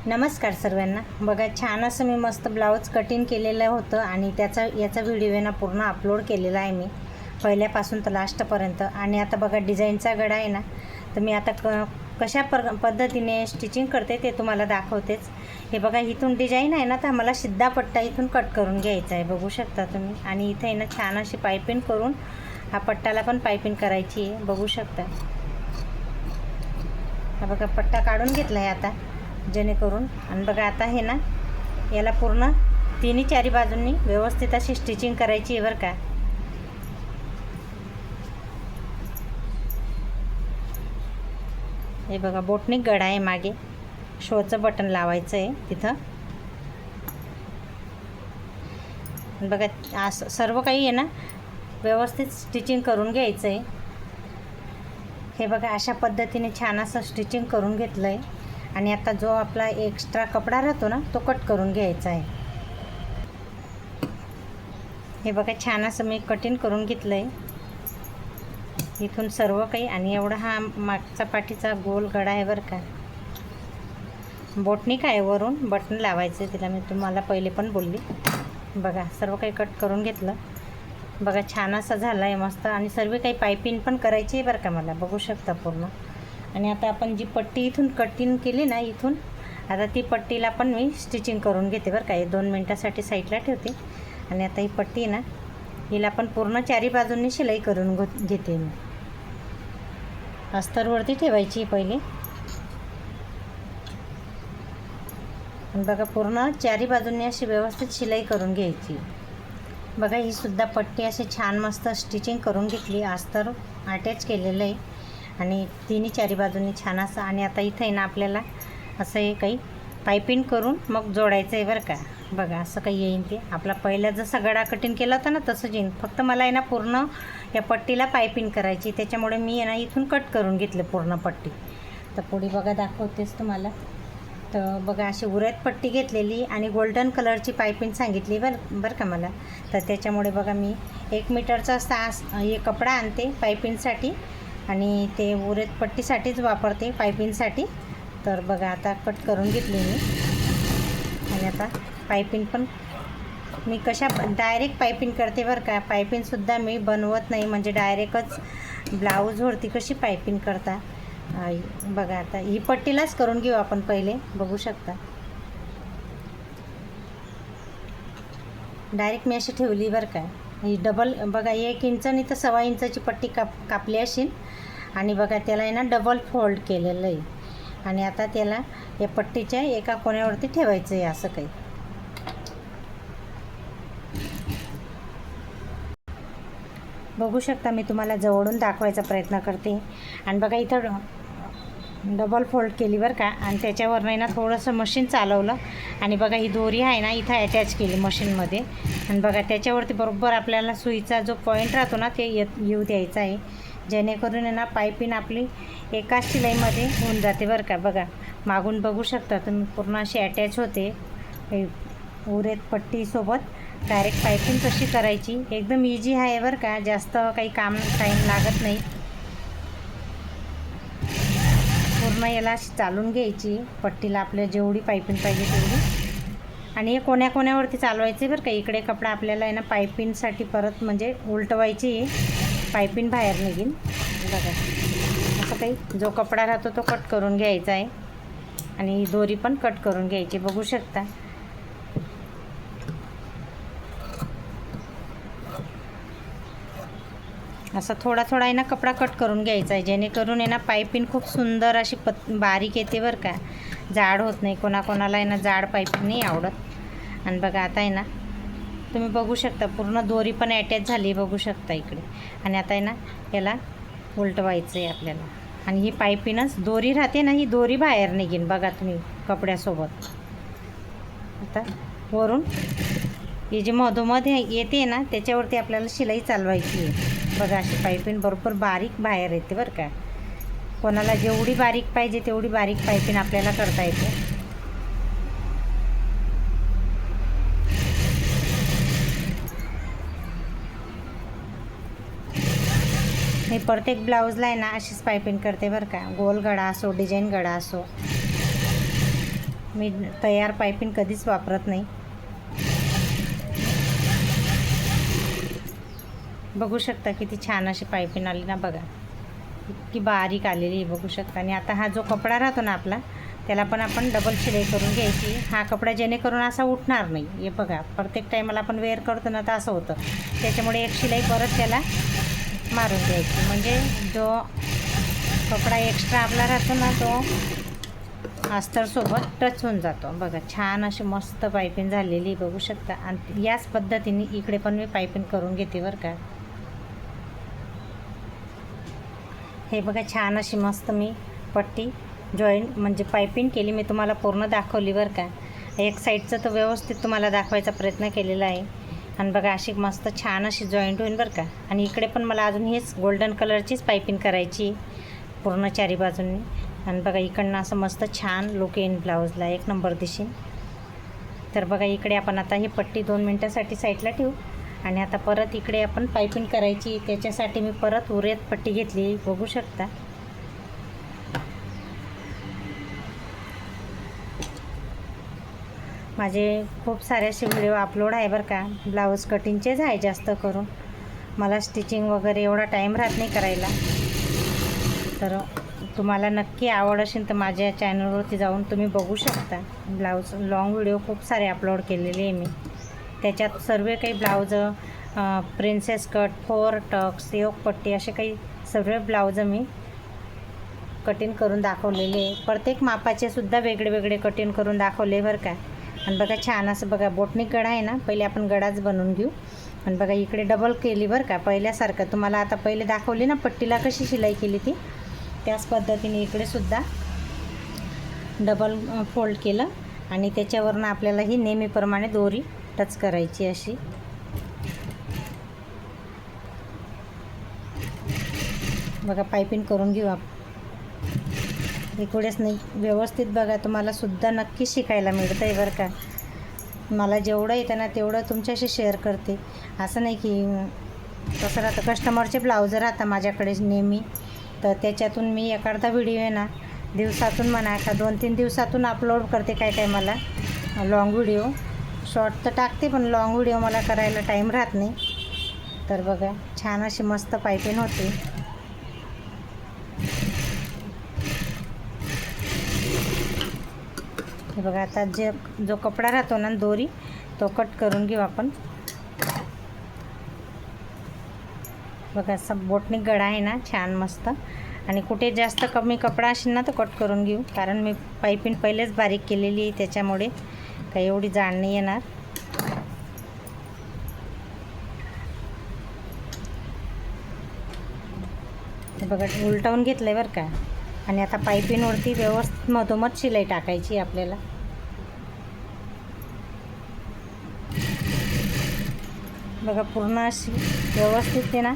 नमस्कार सर्वांना. बघा, छान असं मी मस्त ब्लाऊज कटिंग केलेलं होतं आणि याचा व्हिडिओ आहे ना पूर्ण अपलोड केलेला आहे मी पहिल्यापासून तर लास्टपर्यंत. आणि आता बघा डिझाईनचा गळा आहे ना, तर मी आता कशा पद्धतीने स्टिचिंग करते ते तुम्हाला दाखवतेच. हे बघा, इथून डिझाईन आहे ना, तर मला सिद्धा पट्टा इथून कट करून घ्यायचा आहे, बघू शकता तुम्ही. आणि इथे आहे ना छान अशी पायपिंग करून हा पट्टाला पण पायपिंग करायची आहे, बघू शकता. हा बघा पट्टा काढून घेतला आहे आता जेणेकरून. आणि बघा आता हे ना याला पूर्ण तिन्ही चारी बाजूंनी व्यवस्थित अशी स्टिचिंग करायची आहे बरं का. हे बघा बोटनिक गळा आहे, मागे शोचं बटन लावायचं आहे तिथं. बघा असं सर्व काही आहे ना व्यवस्थित स्टिचिंग करून घ्यायचं आहे. हे बघा अशा पद्धतीने छान असं स्टिचिंग करून घेतलं आहे. आणि आता जो आपला एक्स्ट्रा कपडा राहतो ना तो कट करून घ्यायचा आहे. हे बघा छान असं मी कटिंग करून घेतलं आहे इथून सर्व काही. आणि एवढा हा मागचा पाठीचा गोल गळा आहे बरं का. बोटनिक आहे, वरून बटन लावायचं आहे तिला, मी तुम्हाला पहिले पण बोलली. बघा सर्व काही कट करून घेतलं. बघा छान असं झालं आहे मस्त. आणि सर्व काही पायपिंग पण करायची आहे बरं का मला, बघू शकता पूर्ण. आणि आता आपण जी पट्टी इथून कटिंग केली ना इथून, आता ती पट्टीला पण मी स्टिचिंग करून घेते बरं का. हे 2 मिनटासाठी साईडला ठेवते. आणि आता ही पट्टी ना हिला पण पूर्ण चारी बाजूंनी शिलाई करून घेते मी. अस्तरवरती ठेवायची पहिले. आणि बघा पूर्ण चारी बाजूंनी अशी व्यवस्थित शिलाई करून घ्यायची. बघा ही सुद्धा पट्टी अशी छान मस्त स्टिचिंग करून घेतली, अस्तर अटॅच केलेलं आहे. आणि तिन्ही चारी बाजूंनी छान असं. आणि आता इथं आहे ना आपल्याला असं हे काही पायपिंग करून मग जोडायचं आहे बरं का. बघा असं काही येईन ते आपला पहिला जसा गळा कटिंग केला होता ना तसंच येईन. फक्त मला आहे ना पूर्ण या पट्टीला पायपिंग करायची, त्याच्यामुळे मी आहे ना इथून कट करून घेतलं पूर्ण पट्टी. तर पुढे बघा दाखवतेच तुम्हाला. तर बघा अशी उऱ्यात पट्टी घेतलेली आणि गोल्डन कलरची पायपिंग सांगितली बरं का मला. तर त्याच्यामुळे बघा मी 1 मीटरचा हे कपडा आणते पायपिंगसाठी आणि ते उरेत पट्टीसाठीच वापरते पायपिंगसाठी. तर बघा आता कट करून घेतली मी. आणि आता पायपिंग पण मी कशा डायरेक्ट पायपिंग करते बरं का. पायपिंगसुद्धा मी बनवत नाही, म्हणजे डायरेक्टच ब्लाऊजवरती कशी पायपिंग करता. बघा आता ही पट्टीलाच करून घेऊ आपण पहिले, बघू शकता. डायरेक्ट मी अशी ठेवली बरं का. ही डबल बघा 1 इंच आणि तर 1.25 इंचाची पट्टी कापली असेल. आणि बघा त्याला आहे ना डबल फोल्ड केलेलं आहे. आणि आता त्याला या पट्टीच्या एका कोण्यावरती ठेवायचं आहे असं काही. बघू शकता मी तुम्हाला जवळून दाखवायचा प्रयत्न करते. आणि बघा इथं डबल फोल्ड केली बरं का. आणि त्याच्यावर नाही ना थोडंसं मशीन चालवलं. आणि बघा ही दोरी आहे ना इथं अटॅच केली मशीनमध्ये. आणि बघा त्याच्यावरती बरोबर आपल्याला सुईचा जो पॉईंट राहतो ना ते येऊ द्यायचा आहे, जेणेकरून आहे ना पायपिंग आपली एका शिलाईमध्ये होऊन जाते बरं का. बघा मागून बघू शकता तुम्ही पूर्ण अशी अटॅच होते उरेत पट्टीसोबत. डायरेक्ट पायपिंग कशी करायची एकदम इझी आहे बरं का. जास्त काही टाईम लागत नाही. पूर्ण याला अशी चालून घ्यायची पट्टीला, आपल्याला जेवढी पायपिंग पाहिजे तेवढी. आणि हे कोण्यावरती चालवायचे बरं का. इकडे कपडा आपल्याला आहे ना पायपिंगसाठी परत म्हणजे उलटवायची, पायपिंग बाहेर निघेल. बघा असं काही जो कपडा राहतो तो कट करून घ्यायचा आहे. आणि दोरी पण कट करून घ्यायची, बघू शकता. असं थोडा आहे ना कपडा कट करून घ्यायचा आहे, जेणेकरून आहे ना पायपिंग खूप सुंदर अशी बारीक येते बरं का. जाड होत नाही. कोणाला आहे ना जाड पायपिंग नाही आवडत. आणि बघा आता आहे ना तुम्ही बघू शकता पूर्ण दोरी पण अटॅच झाली, बघू शकता इकडे. आणि आता आहे ना याला उलटवायचं आहे आपल्याला. आणि ही पायपिंगच दोरी राहते ना, ही दोरी बाहेर निघेन बघा तुम्ही कपड्यासोबत. आता वरून ही जी मधोमध येते ना त्याच्यावरती आपल्याला शिलाई चालवायची आहे. बघा अशी पायपिंग बरोबर बारीक बाहेर येते बरं का. कोणाला जेवढी बारीक पाहिजे तेवढी बारीक पायपिंग आपल्याला करता येते. मी प्रत्येक ब्लाऊजला आहे ना अशीच पायपिंग करते बरं का. गोल गळा असो, डिझाईन गळा असो. मी तयार पायपिंग कधीच वापरत नाही. बघू शकता किती छान अशी पायपिंग आली ना बघा, इतकी बारीक आलेली आहे बघू शकता. आणि आता हा जो कपडा राहतो ना आपला, त्याला पण आपण डबल शिलाई करून घ्यायची. हा कपडा जेणेकरून असा उठणार नाही. हे बघा, प्रत्येक टायमाला आपण वेअर करतो ना तर असं होतं, त्याच्यामुळे एक शिलाई परत त्याला मारून द्यायची, म्हणजे जो कपडा एक्स्ट्रा आपला राहतो ना तो अस्तरसोबत टच होऊन जातो. बघा छान अशी मस्त पायपिंग झालेली बघू शकता. आणि याच पद्धतीने इकडे पण मी पायपिंग करून घेते बरं का. हे बघा छान अशी मस्त मी पट्टी जॉईंट म्हणजे पायपिंग केली. मी तुम्हाला पूर्ण दाखवली बरं का. एक साईडचं तर व्यवस्थित तुम्हाला दाखवायचा प्रयत्न केलेला आहे. आणि बघा अशी मस्त छान अशी जॉईंट होईल बरं का. आणि इकडे पण मला अजून हेच गोल्डन कलरचीच पायपिंग करायची पूर्ण चारी बाजूंनी. आणि बघा इकडनं असं मस्त छान लुक येईन ब्लाऊजला, एक नंबर दिसेल. तर बघा इकडे आपण आता ही पट्टी 2 मिनटासाठी साईडला ठेवू. आणि आता परत इकडे आपण पायपिंग करायची. त्याच्यासाठी मी परत उरेत पट्टी घेतली बघू शकता. माझे खूप सारे असे व्हिडिओ अपलोड आहे बरं का, ब्लाऊज कटिंगचेच आहे जास्त करून. मला स्टिचिंग वगैरे एवढा टाईम राहत नाही करायला. तर तुम्हाला नक्की आवड असेल तर माझ्या चॅनलवरती जाऊन तुम्ही बघू शकता. ब्लाऊज लॉंग व्हिडिओ खूप सारे अपलोड केलेले आहे मी. त्याच्यात सर्व काही blouse, princess cut, 4 Tux, Yogapatti असे काही सर्व ब्लाऊज मी कटिंग करून दाखवलेले आहे. प्रत्येक मापाचे सुद्धा वेगळे वेगळे कटिंग करून दाखवले बरं का. आणि बघा छान असं बघा बोटनिक गळा आहे ना, पहिले आपण गळाच बनवून घेऊ. आणि बघा इकडे डबल केली बरं का, पहिल्यासारखं तुम्हाला आता पहिले दाखवली ना पट्टीला कशी शिलाई केली ती, त्याच पद्धतीने इकडे सुद्धा डबल फोल्ड केलं. आणि त्याच्यावरनं आपल्याला ही नेहमीप्रमाणे दोरी टच करायची अशी. बघा पायपिंग करून घेऊ आपण. इकडेच नाही, व्यवस्थित बघा, तुम्हाला सुद्धा नक्की शिकायला मिळतं आहे बरं का. मला जेवढं येतं ना तेवढं तुमच्याशी शेअर करते. असं नाही की कसं राहतं, कस्टमरचे ब्लाऊज राहतात माझ्याकडे नेहमी, तर त्याच्यातून मी एखादा व्हिडिओ आहे ना दिवसातून म्हणा का 2-3 दिवसातून अपलोड करते. काय काय मला लॉंग व्हिडिओ, शॉर्ट तर टाकते पण लॉंग व्हिडिओ मला करायला टाईम राहत नाही. तर बघा छान अशी मस्त पायपिंग होते. हे बघा आता जो कपडा राहतो ना दोरी, तो कट करून घेऊ आपण. बघा सब बोटनिक गळा आहे ना छान मस्त. आणि कुठे जास्त कमी कपडा असेल ना तर कट करून घेऊ, कारण मी पायपिंग पहिलेच बारीक केलेली आहे, त्याच्यामुळे काही एवढी जाड नाही येणार. हे बघा उलटवून घेतलं आहे बरं का. आणि आता पायपिंगवरती व्यवस्थित मधोमध शिलाई टाकायची आपल्याला. बघा पूर्ण अशी व्यवस्थित आहे ना.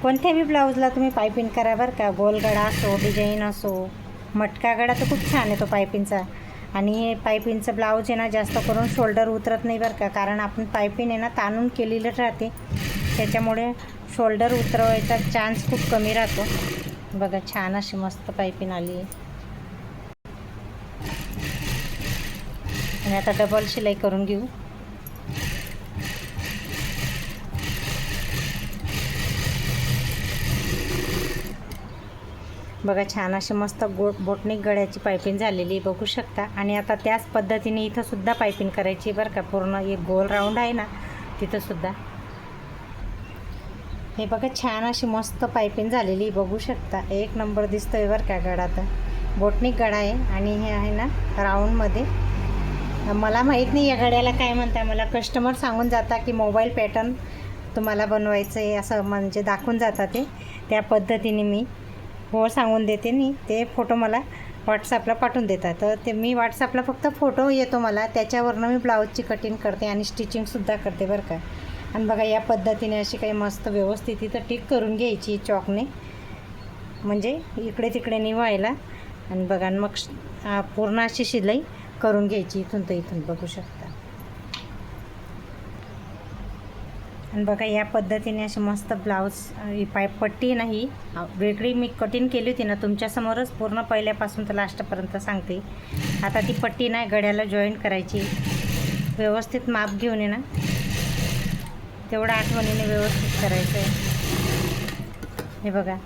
कोणत्याही ब्लाऊजला तुम्ही पायपिंग करा बरं का, गोलगडा असो, डिझाईन असो, मटका गडा तर खूप छान येतो पायपिंगचा. आणि हे पायपिंगचं ब्लाऊज आहे ना जास्त करून शोल्डर उतरत नाही बरं का, कारण आपण पायपिंग आहे ना ताणून केलेलं राहते, त्याच्यामुळे शोल्डर उतरवायचा चान्स खूप कमी राहतो. बघा छान अशी मस्त पायपिंग आली आहे. आणि आता डबल शिलाई करून घेऊ. बघा छान अशी मस्त बोटनिक गळ्याची पायपिंग झालेली बघू शकता. आणि आता त्याच पद्धतीने इथं सुद्धा पायपिंग करायची बरं का. पूर्ण एक गोल राऊंड आहे ना तिथं सुद्धा. हे बघा छान अशी मस्त पायपिंग झालेली बघू शकता. एक नंबर दिसतोय बरं का गळा. तर बोटनिक गळा आहे आणि हे आहे ना राऊंडमध्ये. मला माहीत नाही या गळ्याला काय म्हणता, मला कस्टमर सांगून जाता की मोबाईल पॅटर्न तुम्हाला बनवायचं आहे असं म्हणजे दाखवून जातात ते. त्या पद्धतीने मी हो सांगून देते आणि ते फोटो मला व्हॉट्सअपला पाठवून देतात. तर ते मी व्हॉट्सअपला फक्त फोटो येतो मला, त्याच्यावरनं मी ब्लाऊजची कटिंग करते आणि स्टिचिंगसुद्धा करते बरं का. आणि बघा या पद्धतीने अशी काही मस्त व्यवस्थित इथं टिक करून घ्यायची चॉकने, म्हणजे इकडे तिकडे निवायला. आणि बघा मग पूर्ण अशी शिलाई करून घ्यायची इथून तर इथून बघू शकता. आणि बघा या पद्धतीने अशी मस्त ब्लाऊज पट्टी नाही वेगळी मी कटिंग केली होती ना तुमच्यासमोरच पूर्ण पहिल्यापासून तर लास्टपर्यंत सांगते. आता ती पट्टी नाही गळ्याला जॉईंट करायची. व्यवस्थित माप घेऊन ये ना तेवढं आठवणीने व्यवस्थित करायचं आहे. हे बघा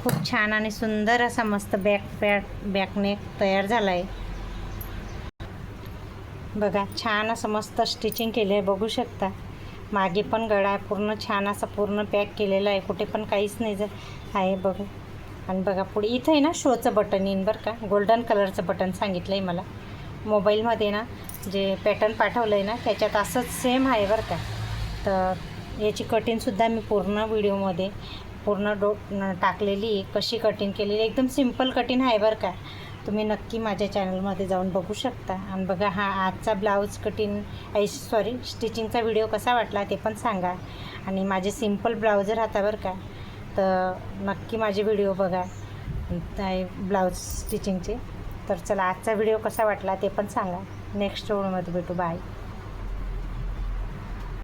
खूप छान आणि सुंदर असा मस्त बॅकनेक तयार झाला आहे. बघा छान असं मस्त स्टिचिंग केलं आहे बघू शकता. मागे पण गळा पूर्ण छान असा पूर्ण पॅक केलेला आहे, कुठे पण काहीच नाही आहे बघा. आणि बघा पुढे इथं आहे ना शोचं बटन येईन बरं का, गोल्डन कलरचं बटन सांगितलं आहे मला. मोबाईलमध्ये ना जे पॅटर्न पाठवलं आहे ना त्याच्यात असंच सेम आहे बरं का. तर याची कटिंगसुद्धा मी पूर्ण व्हिडिओमध्ये पूर्ण टाकलेली आहे, कशी कटिंग केलेली. एकदम सिम्पल कटिंग आहे बरं का. तुम्ही नक्की माझ्या चॅनलमध्ये जाऊन बघू शकता. आणि बघा हा आजचा ब्लाऊज स्टिचिंगचा व्हिडिओ कसा वाटला ते पण सांगा. आणि माझे सिम्पल ब्लाऊज राहता बरं का, तर नक्की माझे व्हिडिओ बघा ब्लाऊज स्टिचिंगचे. तर चला आजचा व्हिडिओ कसा वाटला ते पण सांगा. नेक्स्ट व्हिडिओमध्ये भेटू. बाय.